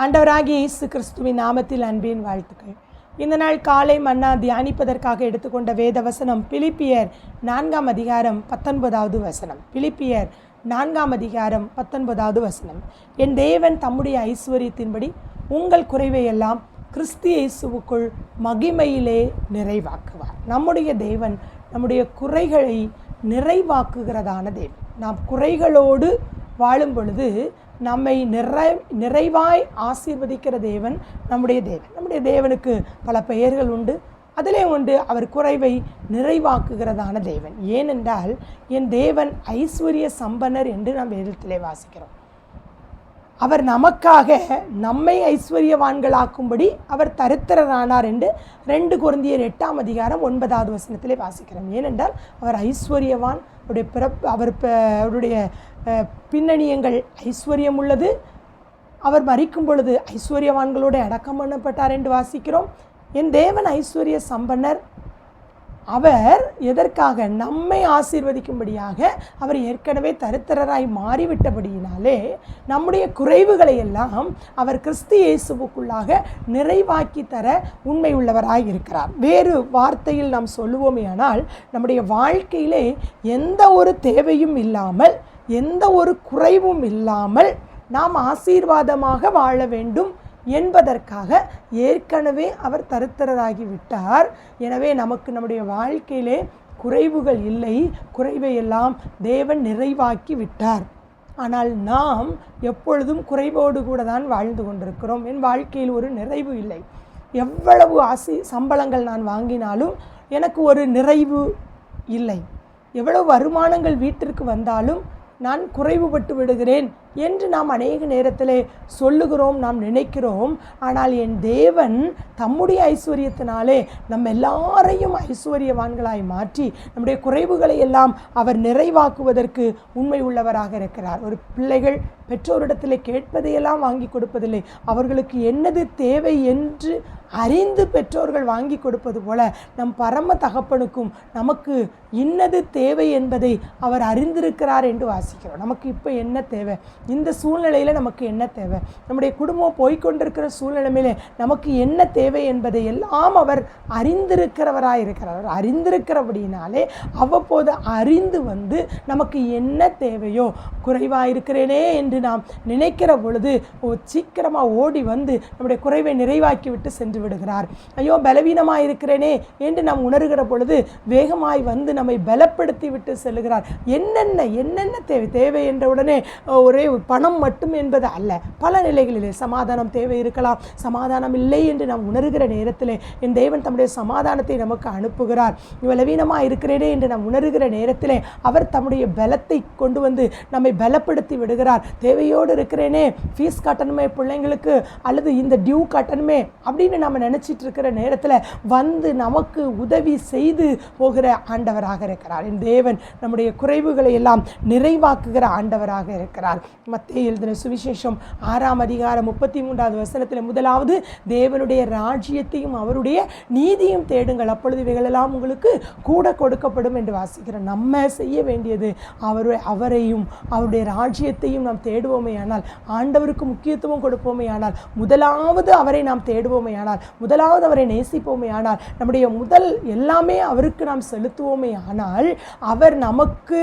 ஆண்டவராகிய இயேசு கிறிஸ்துவின் நாமத்தில் அன்பின் வாழ்த்துக்கள். இந்த நாள் காலை மன்னா தியானிப்பதற்காக எடுத்துக்கொண்ட வேத வசனம் பிலிப்பியர் 4ஆம் அதிகாரம் 19வது வசனம். பிலிப்பியர் 4ஆம் அதிகாரம் 19வது வசனம். என் தேவன் தம்முடைய ஐஸ்வர்யத்தின்படி உங்கள் குறைவை எல்லாம் கிறிஸ்து இயேசுவுக்குள் மகிமையிலே நிறைவாக்குவார். நம்முடைய தேவன் நம்முடைய குறைகளை நிறைவாக்குகிறதான தேவன். நாம் குறைகளோடு வாழும் பொழுது நம்மை நிறைவாய் ஆசீர்வதிக்கிற தேவன் நம்முடைய தேவன். நம்முடைய தேவனுக்கு பல பெயர்கள் உண்டு. அதிலே உண்டு அவர் குறைவை நிறைவாக்குகிறதான தேவன். ஏனென்றால் என் தேவன் ஐஸ்வர்ய சம்பன்னர் என்று நாம் வேதத்திலே வாசிக்கிறோம். அவர் நமக்காக நம்மை ஐஸ்வர்யவான்களாக்கும்படி அவர் தரித்திரரானார் என்று 2 கொரிந்தியர் 8ஆம் அதிகாரம் 9வது வசனத்திலே வாசிக்கிறோம். ஏனென்றால் அவர் ஐஸ்வர்யவான். அவருடைய பின்னணியங்கள் ஐஸ்வர்யம் உள்ளது. அவர் மரிக்கும் பொழுது ஐஸ்வர்யவான்களோடு அடக்கம் பண்ணப்பட்டார் என்று வாசிக்கிறோம். என் தேவன் ஐஸ்வர்ய சம்பன்னர். அவர் எதற்காக? நம்மை ஆசீர்வதிக்கும்படியாக அவர் ஏற்கனவே தரித்திரராய் மாறிவிட்டபடியினாலே நம்முடைய குறைவுகளை எல்லாம் அவர் கிறிஸ்து இயேசுவுக்குள்ளாக நிறைவாக்கி தர உண்மை உள்ளவராய் இருக்கிறார். வேறு வார்த்தையில் நாம் சொல்லுவோமேயானால் நம்முடைய வாழ்க்கையிலே எந்த ஒரு தேவையும் இல்லாமல், எந்த ஒரு குறைவும் இல்லாமல் நாம் ஆசீர்வாதமாக வாழ வேண்டும் என்பதற்காக ஏற்கனவே அவர் தரித்திரராகிவிட்டார். எனவே நமக்கு நம்முடைய வாழ்க்கையிலே குறைவுகள் இல்லை. குறைவை எல்லாம் தேவன் நிறைவாக்கி விட்டார். ஆனால் நாம் எப்பொழுதும் குறைவோடு கூட தான் வாழ்ந்து கொண்டிருக்கிறோம். என் வாழ்க்கையில் ஒரு நிறைவு இல்லை. எவ்வளவு சம்பளங்கள் நான் வாங்கினாலும் எனக்கு ஒரு நிறைவு இல்லை. எவ்வளவு வருமானங்கள் வீட்டிற்கு வந்தாலும் நான் குறைவுபட்டு விடுகிறேன் என்று நாம் அநேக நேரத்தில் சொல்லுகிறோம், நாம் நினைக்கிறோம். ஆனால் என் தேவன் தம்முடைய ஐஸ்வர்யத்தினாலே நம்ம எல்லாரையும் ஐஸ்வர்யவான்களாய் மாற்றி நம்முடைய குறைவுகளை எல்லாம் அவர் நிறைவாக்குவதற்கு உண்மை உள்ளவராக இருக்கிறார். ஒரு பிள்ளைகள் பெற்றோரிடத்தில் கேட்பதையெல்லாம் வாங்கி கொடுப்பதில்லை. அவர்களுக்கு என்னது தேவை என்று அறிந்து பெற்றோர்கள் வாங்கி கொடுப்பது போல நம் பரம தகப்பனுக்கும் நமக்கு இன்னது தேவை என்பதை அவர் அறிந்திருக்கிறார் என்று வாசிக்கிறோம். நமக்கு இப்போ என்ன தேவை, இந்த சூழ்நிலையில் நமக்கு என்ன தேவை, நம்முடைய குடும்பம் போய்கொண்டிருக்கிற சூழ்நிலையிலே நமக்கு என்ன தேவை என்பதை எல்லாம் அவர் அறிந்திருக்கிறவராக இருக்கிறார். அவர் அறிந்திருக்கிறபடினாலே அவ்வப்போது அறிந்து வந்து நமக்கு என்ன தேவையோ, குறைவாக இருக்கிறேனே என்று நாம் நினைக்கிற பொழுது சீக்கிரமாக ஓடி வந்து நம்முடைய குறைவை நிறைவாக்கி விட்டு சென்று விடுகிறார். ஐயோ பலவீனமாக இருக்கிறேனே என்று நாம் உணர்கிற பொழுது வேகமாய் வந்து நம்மை பலப்படுத்தி விட்டு செல்லுகிறார். என்னென்ன தேவை என்ற உடனே ஒரே பணம் மட்டும் என்பது அல்ல. பல நிலைகளிலே சமாதானம் தேவை இருக்கலாம். சமாதானம் இல்லை என்று நாம் உணர்கிற நேரத்தில் என் தேவன் தம்முடைய சமாதானத்தை நமக்கு அனுப்புகிறார். பலவீனமாக இருக்கிறேனே என்று நாம் உணர்கிற நேரத்தில் அவர் தம்முடைய பலத்தை கொண்டு வந்து நம்மை பலப்படுத்தி விடுகிறார். தேவையோடு இருக்கிறேனே, ஃபீஸ் கட்டணுமே பிள்ளைங்களுக்கு, அல்லது இந்த டியூ கட்டணுமே அப்படின்னு நம்ம நினச்சிட்டு இருக்கிற நேரத்தில் வந்து நமக்கு உதவி செய்து போகிற ஆண்டவராக இருக்கிறார். என் தேவன் நம்முடைய குறைவுகளை எல்லாம் நிறைவாக்குகிற ஆண்டவராக இருக்கிறார். மத்தேயு எழுதின சுவிசேஷம் 6ஆம் அதிகாரம் 33வது வசனத்தில் முதலாவது தேவனுடைய ராஜ்யத்தையும் அவருடைய நீதியும் தேடுங்கள், அப்பொழுது இவைகளெல்லாம் உங்களுக்கு கூட கொடுக்கப்படும் என்று வாசிக்கிறோம். நம்ம செய்ய வேண்டியது அவரையும் அவருடைய ராஜ்யத்தையும் நாம் தேடுவோமே ஆனால், ஆண்டவருக்கு முக்கியத்துவம் கொடுப்போமே ஆனால், முதலாவது அவரை நாம் தேடுவோமே ஆனால், முதலாவது அவரை நேசிப்போமே ஆனால், நம்முடைய முதல் எல்லாமே அவருக்கு நாம் செலுத்துவோமே ஆனால், அவர் நமக்கு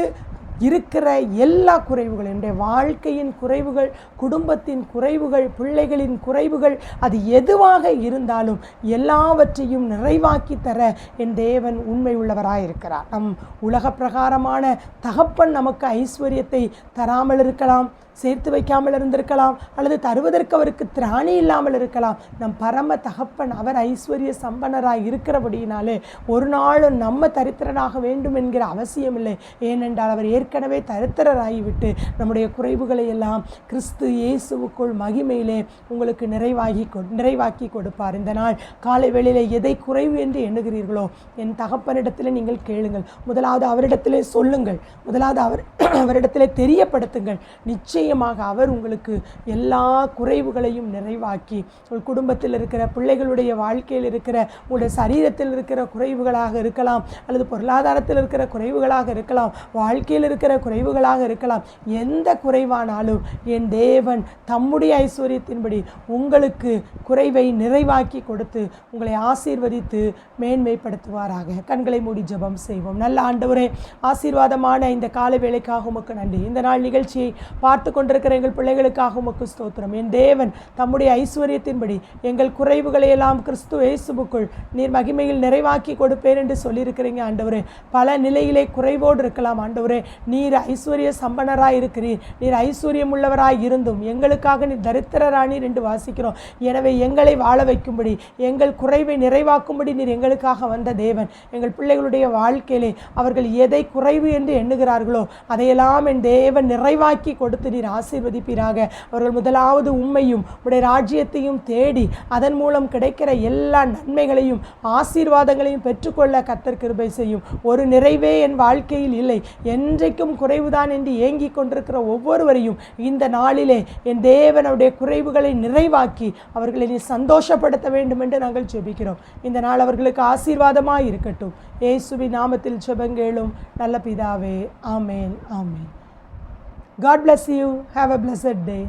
இருக்கிற எல்லா குறைவுகள், என்னுடைய வாழ்க்கையின் குறைவுகள், குடும்பத்தின் குறைவுகள், பிள்ளைகளின் குறைவுகள், அது எதுவாக இருந்தாலும் எல்லாவற்றையும் நிறைவாக்கி தர என் தேவன் உண்மை உள்ளவராயிருக்கிறார். நம் உலக பிரகாரமான தகப்பன் நமக்கு ஐஸ்வர்யத்தை தராமல் இருக்கலாம், சேர்த்து வைக்காமல் இருந்திருக்கலாம், அல்லது தருவதற்கு அவருக்கு திராணி இல்லாமல் இருக்கலாம். நம் பரம தகப்பன் அவர் ஐஸ்வர்ய சம்பன்னராய் இருக்கிறபடியினாலே ஒரு நாளும் நம்ம தரித்திரனாக வேண்டும் என்கிற அவசியம் இல்லை. ஏனென்றால் அவர் ஏற்கனவே தரித்திரராகிவிட்டு நம்முடைய குறைவுகளை எல்லாம் கிறிஸ்து இயேசுவுக்குள் மகிமையிலே உங்களுக்கு நிறைவாக்கி கொடுப்பார். இந்த நாள் காலை வேளையிலே எதை குறைவு என்று எண்ணுகிறீர்களோ என் தகப்பனிடத்தில் நீங்கள் கேளுங்கள். முதலாவது அவரிடத்திலே சொல்லுங்கள். முதலாவது அவரிடத்திலே தெரியப்படுத்துங்கள். நிச்சயம் நிச்சயமாக அவர் உங்களுக்கு எல்லா குறைவுகளையும் நிறைவாக்கி, உங்கள் குடும்பத்தில் இருக்கிற பிள்ளைகளுடைய வாழ்க்கையில் இருக்கிற உங்களுடைய சரீரத்தில் இருக்கிற குறைவுகளாக இருக்கலாம், அல்லது பொருளாதாரத்தில் இருக்கிற குறைவுகளாக இருக்கலாம், வாழ்க்கையில் இருக்கிற குறைவுகளாக இருக்கலாம். எந்த குறைவானாலும் என் தேவன் தம்முடைய ஐஸ்வர்யத்தின்படி உங்களுக்கு குறைவை நிறைவாக்கி கொடுத்து உங்களை ஆசீர்வதித்து மேன்மைப்படுத்துவாராக. கண்களை மூடி ஜெபம் செய்வோம். நல்ல ஆண்டவரே, ஆசீர்வாதமான இந்த காலை வேளைக்காக உமக்கு நன்றி. இந்த நாள் நிகழ்ச்சியை பார்த்து கொண்டிருக்கிற எங்கள் பிள்ளைகளுக்காக உமக்கு ஸ்தோத்திரம். என் தேவன் தம்முடைய ஐஸ்வர்யத்தின்படி எங்கள் குறைவுகளை எல்லாம் கிறிஸ்து இயேசுவுக்குள் நீர் மகிமையில் நிறைவாக்கி கொடுப்பேன் என்று சொல்லியிருக்கிறீங்க ஆண்டவரே. பல நிலையிலே குறைவோடு இருக்கலாம் ஆண்டவரே. நீர் ஐஸ்வர்ய சம்பனராய் இருக்கிறீர். நீர் ஐஸ்வர்யம் உள்ளவராய் இருந்தும் எங்களுக்காக நீர் தரித்திரரானீர் என்று வாசிக்கிறோம். எனவே எங்களை வாழ வைக்கும்படி, எங்கள் குறைவை நிறைவாக்கும்படி நீர் எங்களுக்காக வந்த தேவன். எங்கள் பிள்ளைகளுடைய வாழ்க்கையிலே அவர்கள் எதை குறைவு என்று எண்ணுகிறார்களோ அதையெல்லாம் என் தேவன் நிறைவாக்கி கொடுத்து நீர் ஆசீர்வதிப்பீராக. அவர்கள் முதலாவது உம்மையும் உடைய ராஜ்யத்தையும் தேடி அதன் மூலம் கிடைக்கிற எல்லா நன்மைகளையும் ஆசீர்வாதங்களையும் பெற்றுக்கொள்ள கர்த்தர் கிருபை செய்யும். ஒரு நிறைவே என் வாழ்க்கையில் இல்லை, என்றைக்கும் குறைவுதான் என்று ஏங்கிக் கொண்டிருக்கிற ஒவ்வொருவரையும் இந்த நாளிலே என் தேவன் அவருடைய குறைவுகளை நிறைவாக்கி அவர்களை நீ சந்தோஷப்படுத்த வேண்டும் என்று நாங்கள் ஜெபிக்கிறோம். இந்த நாள் அவர்களுக்கு ஆசீர்வாதமாக இருக்கட்டும். இயேசுவின் நாமத்தில் ஜெபங்கேளும் நல்ல பிதாவே. ஆமேன், ஆமேன். God bless you. Have a blessed day.